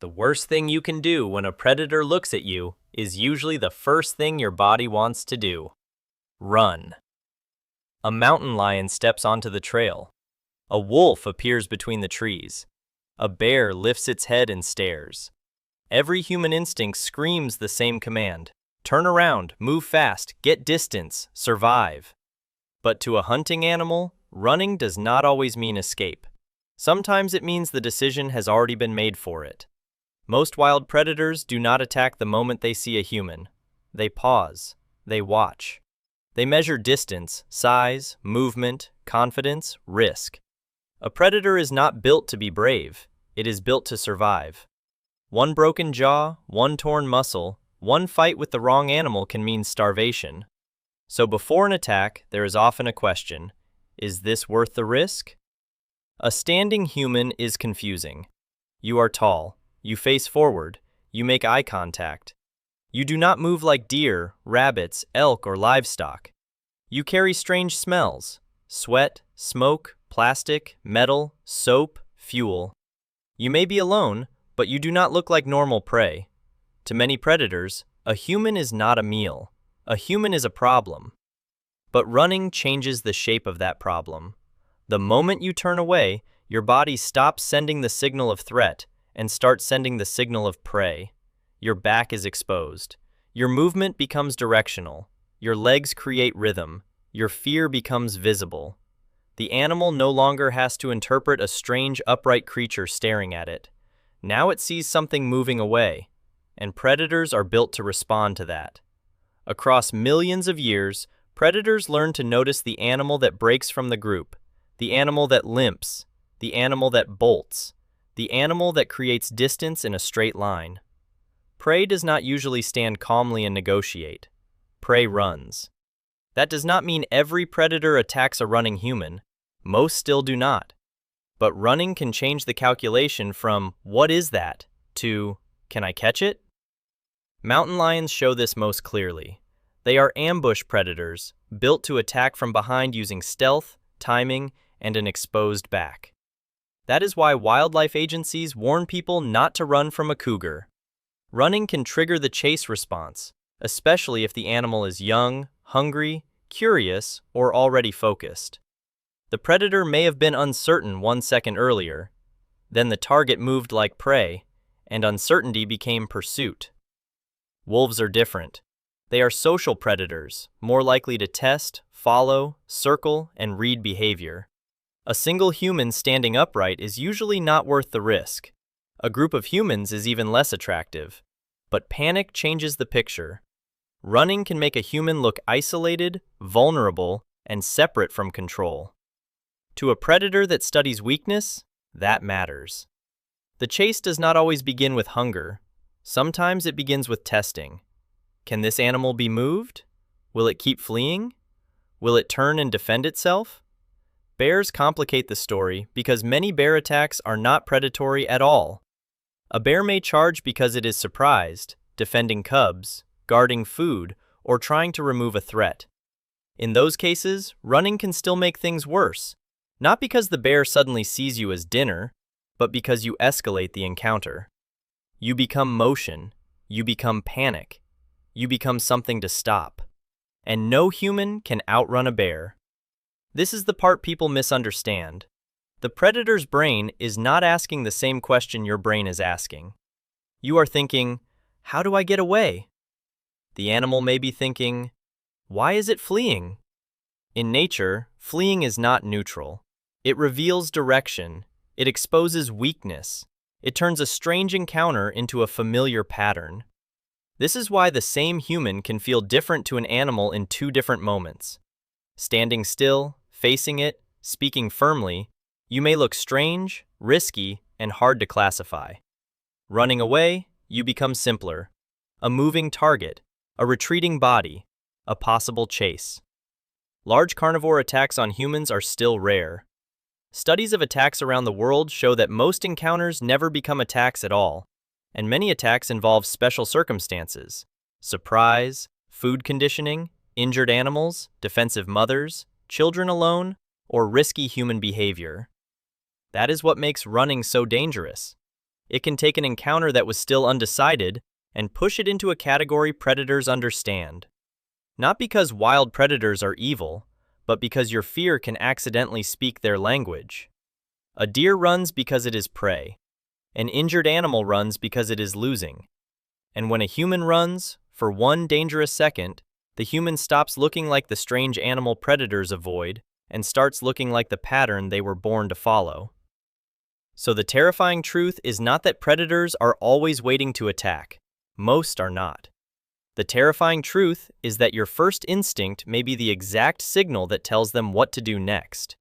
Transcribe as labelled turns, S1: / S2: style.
S1: The worst thing you can do when a predator looks at you is usually the first thing your body wants to do. Run. A mountain lion steps onto the trail. A wolf appears between the trees. A bear lifts its head and stares. Every human instinct screams the same command. Turn around, move fast, get distance, survive. But to a hunting animal, running does not always mean escape. Sometimes it means the decision has already been made for it. Most wild predators do not attack the moment they see a human. They pause. They watch. They measure distance, size, movement, confidence, risk. A predator is not built to be brave. It is built to survive. One broken jaw, one torn muscle, one fight with the wrong animal can mean starvation. So before an attack, there is often a question: is this worth the risk? A standing human is confusing. You are tall. You face forward. You make eye contact. You do not move like deer, rabbits, elk, or livestock. You carry strange smells: sweat, smoke, plastic, metal, soap, fuel. You may be alone, but you do not look like normal prey. To many predators, a human is not a meal. A human is a problem. But running changes the shape of that problem. The moment you turn away, your body stops sending the signal of threat and starts sending the signal of prey. Your back is exposed. Your movement becomes directional. Your legs create rhythm. Your fear becomes visible. The animal no longer has to interpret a strange upright creature staring at it. Now it sees something moving away, and predators are built to respond to that. Across millions of years, predators learn to notice the animal that breaks from the group, the animal that limps, the animal that bolts, the animal that creates distance in a straight line. Prey does not usually stand calmly and negotiate. Prey runs. That does not mean every predator attacks a running human. Most still do not. But running can change the calculation from "what is that?" to "can I catch it?" Mountain lions show this most clearly. They are ambush predators, built to attack from behind using stealth, timing, and an exposed back. That is why wildlife agencies warn people not to run from a cougar. Running can trigger the chase response, especially if the animal is young, hungry, curious, or already focused. The predator may have been uncertain 1 second earlier. Then the target moved like prey, and uncertainty became pursuit. Wolves are different. They are social predators, more likely to test, follow, circle, and read behavior. A single human standing upright is usually not worth the risk. A group of humans is even less attractive. But panic changes the picture. Running can make a human look isolated, vulnerable, and separate from control. To a predator that studies weakness, that matters. The chase does not always begin with hunger. Sometimes it begins with testing. Can this animal be moved? Will it keep fleeing? Will it turn and defend itself? Bears complicate the story because many bear attacks are not predatory at all. A bear may charge because it is surprised, defending cubs, guarding food, or trying to remove a threat. In those cases, running can still make things worse, not because the bear suddenly sees you as dinner, but because you escalate the encounter. You become motion, you become panic, you become something to stop. And no human can outrun a bear. This is the part people misunderstand. The predator's brain is not asking the same question your brain is asking. You are thinking, "How do I get away?" The animal may be thinking, "Why is it fleeing?" In nature, fleeing is not neutral. It reveals direction. It exposes weakness. It turns a strange encounter into a familiar pattern. This is why the same human can feel different to an animal in 2 different moments. Standing still, facing it, speaking firmly, you may look strange, risky, and hard to classify. Running away, you become simpler. A moving target, a retreating body, a possible chase. Large carnivore attacks on humans are still rare. Studies of attacks around the world show that most encounters never become attacks at all, and many attacks involve special circumstances: surprise, food conditioning, injured animals, defensive mothers, children alone, or risky human behavior. That is what makes running so dangerous. It can take an encounter that was still undecided and push it into a category predators understand. Not because wild predators are evil, but because your fear can accidentally speak their language. A deer runs because it is prey. An injured animal runs because it is losing. And when a human runs, for one dangerous second, the human stops looking like the strange animal predators avoid and starts looking like the pattern they were born to follow. So the terrifying truth is not that predators are always waiting to attack. Most are not. The terrifying truth is that your first instinct may be the exact signal that tells them what to do next.